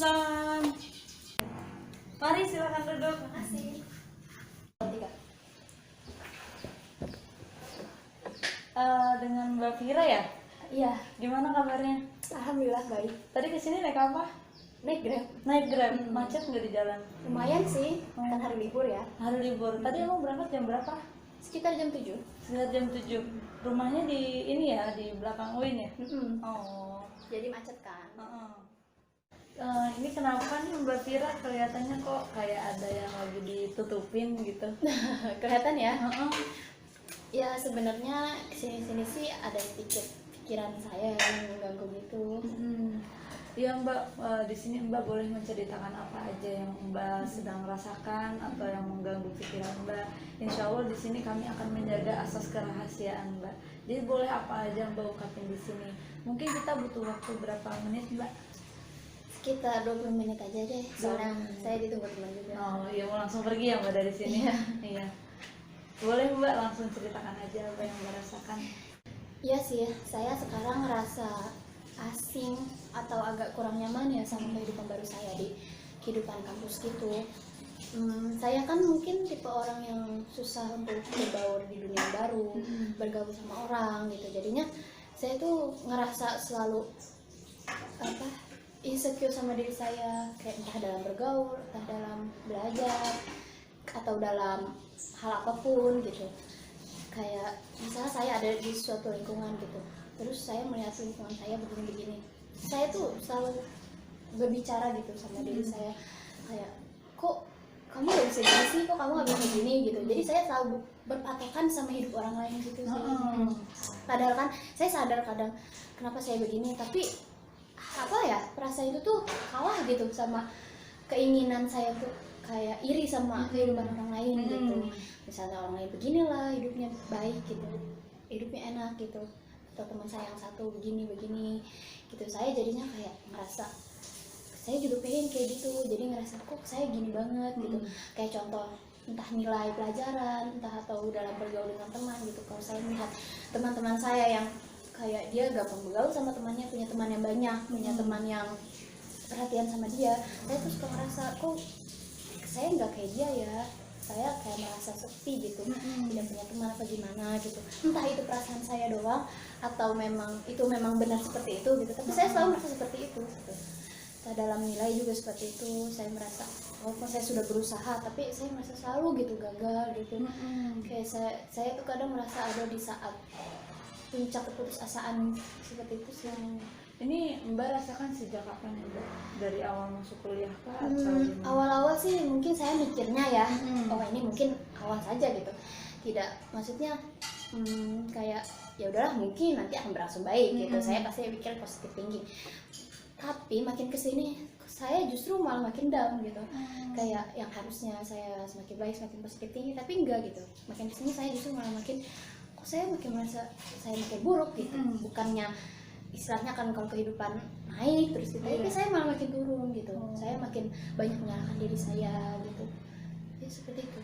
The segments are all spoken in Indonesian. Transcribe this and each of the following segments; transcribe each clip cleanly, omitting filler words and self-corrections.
Susan. Mari silakan duduk. Makasih. Dengan Mbak Vira ya? Iya, Gimana kabarnya? alhamdulillah baik. Tadi kesini naik apa? Naik Grab. Naik Grab. Macet nggak di jalan? Lumayan sih, kan hari libur ya. Hari libur. Tadi kamu berangkat jam berapa? Sekitar jam 7. Sekitar jam 7. Rumahnya di ini ya, di belakang UIN ya? Oh. Jadi macet kan. Ini kenapa nih Mbak Vira kelihatannya kok kayak ada yang lagi ditutupin gitu? Kelihatan ya. Heeh. Ya sebenarnya kesini-sini sih ada sedikit pikiran saya yang mengganggu gitu. Ya Mbak, di sini Mbak boleh menceritakan apa aja yang Mbak sedang rasakan atau yang mengganggu pikiran Mbak. Insya Allah di sini kami akan menjaga asas kerahasiaan Mbak. Jadi boleh apa aja Mbak ungkapin di sini. Mungkin kita butuh waktu berapa menit Mbak? Sekitar 20 menit aja deh, soalnya saya ditunggu teman juga. Oh iya, mau langsung pergi ya Mbak dari sini? Iya. Boleh Mbak langsung ceritakan aja apa yang Mbak rasakan. Iya sih, saya sekarang ngerasa asing atau agak kurang nyaman ya sama kehidupan baru saya di kehidupan kampus gitu. Saya kan mungkin tipe orang yang susah untuk berbaur di dunia baru, bergaul sama orang gitu. Jadinya saya tuh ngerasa selalu insecure sama diri saya, kayak entah dalam bergaul, entah dalam belajar, atau dalam hal apapun gitu. Kayak misalnya saya ada di suatu lingkungan gitu, terus saya melihat lingkungan saya begini-begini, saya tuh selalu berbicara gitu sama diri saya, kayak kok kamu gak bisa gini sih, kok kamu gak bisa gini gitu. Jadi saya selalu berpatokan sama hidup orang lain gitu sih. Padahal kan saya sadar kadang kenapa saya begini, tapi apa ya, perasaan itu tuh kalah gitu sama keinginan saya tuh, kayak iri sama kehidupan orang lain gitu. Misalnya orang lain beginilah hidupnya baik gitu, hidupnya enak gitu, atau teman saya yang satu begini gitu, saya jadinya kayak ngerasa saya juga pengen kayak gitu, jadi ngerasa kok saya gini banget gitu. Kayak contoh entah nilai pelajaran, entah atau dalam bergaul dengan teman gitu. Kalau saya melihat teman-teman saya yang kayak dia gampang bergaul sama temannya, punya teman yang banyak, punya teman yang perhatian sama dia, saya tuh suka ngerasa kok saya nggak kayak dia ya, saya kayak merasa sepi gitu, tidak punya teman apa gimana gitu. Entah itu perasaan saya doang atau memang itu memang benar seperti itu gitu, tapi saya selalu merasa seperti itu gitu. Nah, dalam nilai juga seperti itu, saya merasa walaupun saya sudah berusaha tapi saya merasa selalu gitu gagal gitu. Kayak saya tuh kadang merasa ada di saat puncak keputusasaan seperti itu sih. Ini Mbak rasakan sejak kapan ya Mbak? Dari awal masuk kuliah kah atau awal-awal sih mungkin saya mikirnya ya, oh ini mungkin awal saja gitu, tidak maksudnya kayak ya udahlah mungkin nanti akan berangsur baik gitu. Saya pasti pikir positif thinking, tapi makin kesini saya justru malah makin down gitu. Kayak yang harusnya saya semakin baik, semakin positif tinggi, tapi enggak gitu. Makin kesini saya justru malah makin, kok saya makin merasa saya makin buruk gitu. Bukannya istilahnya kan kalau kehidupan naik terus gitu, tapi saya malah makin turun gitu. Saya makin banyak menyalahkan diri saya gitu ya, seperti itu.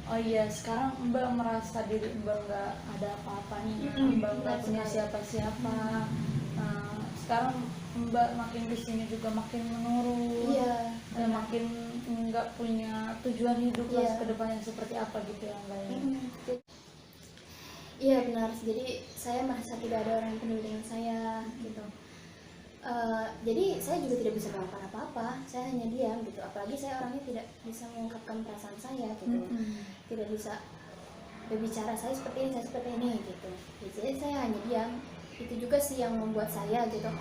Oh iya, sekarang Mbak merasa diri Mbak nggak ada apa-apanya, Mbak nggak punya siapa-siapa. Sekarang Mbak makin kesini juga makin menurun, makin nggak punya tujuan hidup lah ke depannya seperti apa gitu ya Mbak. Iya benar, jadi saya merasa tidak ada orang yang peduli dengan saya gitu. Jadi saya juga tidak bisa melakukan apa-apa, saya hanya diam gitu. Apalagi saya orangnya tidak bisa mengungkapkan perasaan saya gitu, tidak bisa berbicara saya seperti ini gitu. Jadi saya hanya diam. Itu juga sih yang membuat saya gitu,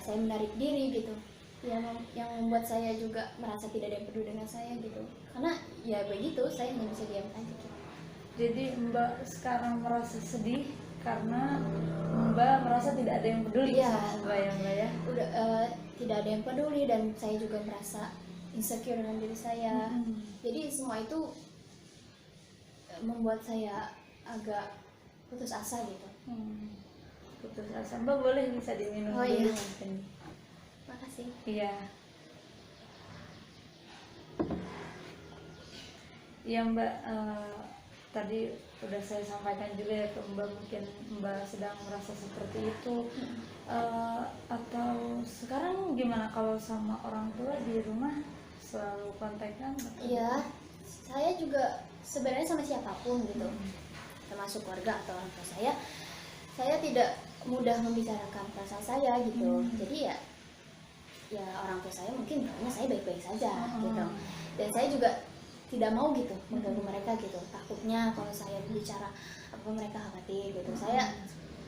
saya menarik diri gitu. Yang membuat saya juga merasa tidak ada yang peduli dengan saya gitu. Karena ya begitu, saya hanya bisa diam aja gitu. Jadi Mbak sekarang merasa sedih karena Mbak merasa tidak ada yang peduli sama Mbak ya Mbak ya? Udah tidak ada yang peduli, dan saya juga merasa insecure dengan diri saya. Jadi semua itu membuat saya agak putus asa gitu. Putus asa. Mbak boleh bisa diminum dulu mungkin. Makasih. Iya. Iya Mbak, tadi udah saya sampaikan juga ya ke Mbak, mungkin Mbak sedang merasa seperti itu. Atau sekarang gimana kalau sama orang tua di rumah selalu kontekan? Iya, saya juga sebenarnya sama siapapun gitu, termasuk keluarga atau orang tua saya tidak mudah membicarakan perasaan saya gitu. Jadi ya orang tua saya mungkin karena saya baik-baik saja gitu, dan saya juga tidak mau gitu mengganggu mereka gitu, takutnya kalau saya bicara apa mereka khawatir gitu.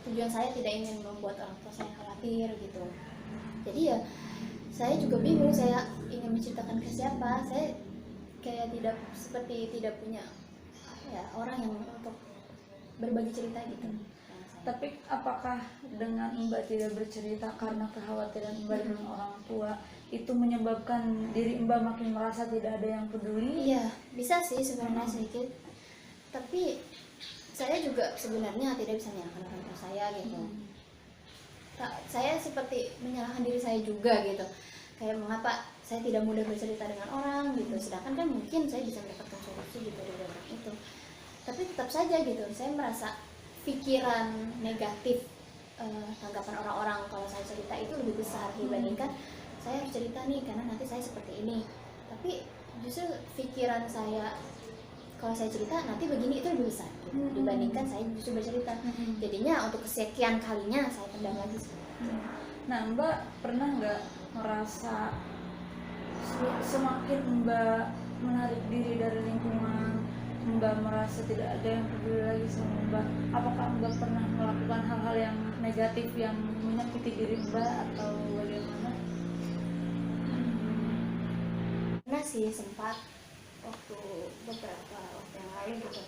Tujuan saya tidak ingin membuat orang tua saya khawatir gitu. Jadi ya saya juga bingung, saya ingin menceritakan ke siapa. Saya kayak tidak punya orang yang untuk berbagi cerita gitu. Tapi apakah dengan Mbak tidak bercerita karena kekhawatiran Mbak dengan orang tua itu menyebabkan diri Mbak makin merasa tidak ada yang peduli? Iya, bisa sih sebenarnya sedikit. Tapi saya juga sebenarnya tidak bisa menyalahkan orang tua saya gitu. Saya seperti menyalahkan diri saya juga gitu. Kayak mengapa saya tidak mudah bercerita dengan orang gitu. Sedangkan kan mungkin saya bisa mendapatkan solusi gitu dari orang itu. Tapi tetap saja gitu, saya merasa pikiran negatif, tanggapan orang-orang kalau saya cerita itu lebih besar dibandingkan saya harus cerita nih karena nanti saya seperti ini. Tapi justru pikiran saya kalau saya cerita nanti begini itu lebih besar gitu, dibandingkan saya justru bercerita. Jadinya untuk kesekian kalinya saya pendam lagi. Nah, Mbak pernah nggak merasa semakin Mbak menarik diri dari lingkungan, Mbak merasa tidak ada yang peduli lagi sama Mbak? Apakah Mbak pernah melakukan hal-hal yang negatif yang menyakiti diri Mbak atau bagaimana? Pernah sih, sempat beberapa waktu yang lalu gitu,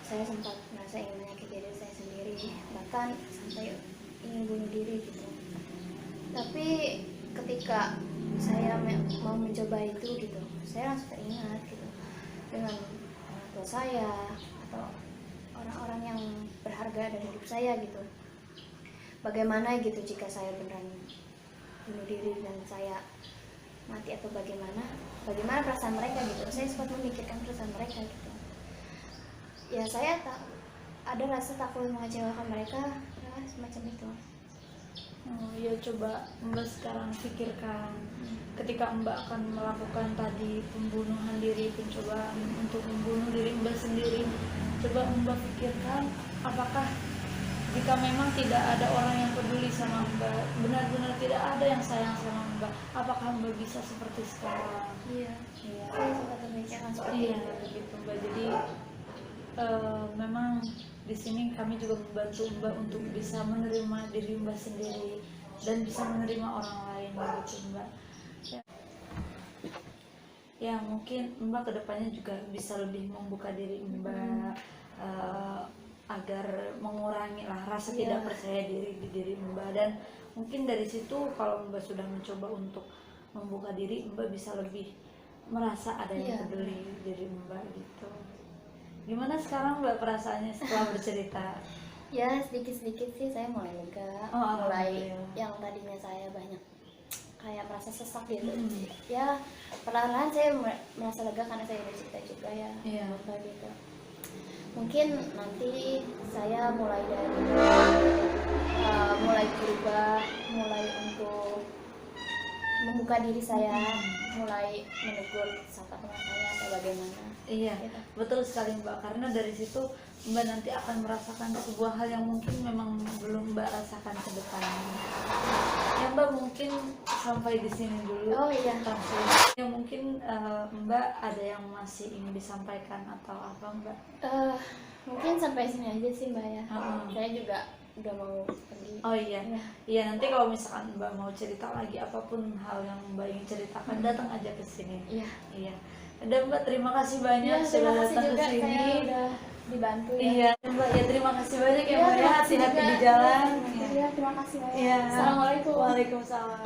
saya sempat merasa ingin menyakiti diri saya sendiri, bahkan sampai ingin bunuh diri gitu. Tapi ketika saya mau mencoba itu gitu, saya langsung teringat gitu dengan orang tua saya atau orang-orang yang berharga dalam hidup saya gitu. Bagaimana gitu jika saya beneran bunuh diri dan saya mati atau bagaimana perasaan mereka gitu. Saya sempat memikirkan perasaan mereka gitu. Ya saya ada rasa takut mengecewakan mereka, ya, semacam itu. Ya coba Mbak sekarang pikirkan, ketika Mbak akan melakukan tadi pembunuhan diri, pencobaan untuk membunuh diri Mbak sendiri, coba Mbak pikirkan apakah jika memang tidak ada orang yang peduli sama Mbak, benar-benar tidak ada yang sayang sama Mbak, apakah Mbak bisa seperti sekarang? Iya. Saya sempat memikirkan seperti Iya, itu. begitu Mbak. Jadi memang di sini kami juga membantu Mbak untuk bisa menerima diri Mbak sendiri dan bisa menerima orang lain, begitu Mbak. Ya mungkin Mbak kedepannya juga bisa lebih membuka diri Mbak, agar mengurangi lah rasa tidak percaya diri di diri Mbak, dan mungkin dari situ kalau Mbak sudah mencoba untuk membuka diri, Mbak bisa lebih merasa ada yang peduli diri Mbak gitu. Gimana sekarang Mbak perasaannya setelah bercerita? Ya sedikit-sedikit sih saya mulai lega, mulai yang tadinya saya banyak kayak merasa sesak gitu. Ya perlahan-lahan saya merasa lega karena saya bercerita juga ya. Gitu. Mungkin nanti saya mulai dari mulai berubah, mulai untuk membuka diri saya, mulai menegur siapa teman saya atau bagaimana. Iya, gitu. Betul sekali Mbak, karena dari situ Mbak nanti akan merasakan sebuah hal yang mungkin memang belum Mbak rasakan ke depannya. Ya Mbak, mungkin sampai di sini dulu. Oh iya. Ya mungkin Mbak ada yang masih ingin disampaikan atau apa Mbak? Mungkin sampai sini aja sih Mbak ya. Saya juga udah mau pergi. Oh iya. Iya, nanti kalau misalkan Mbak mau cerita lagi apapun hal yang Mbak ingin ceritakan, datang aja ke sini. Iya. Udah Mbak, terima kasih banyak sudah datang ke sini. Saya udah dibantu ya. Iya Mbak, ya terima kasih banyak ya Mbak ya, hati-hati di jalan. Iya, terima kasih Mbak. Iya. Assalamualaikum. Waalaikumsalam.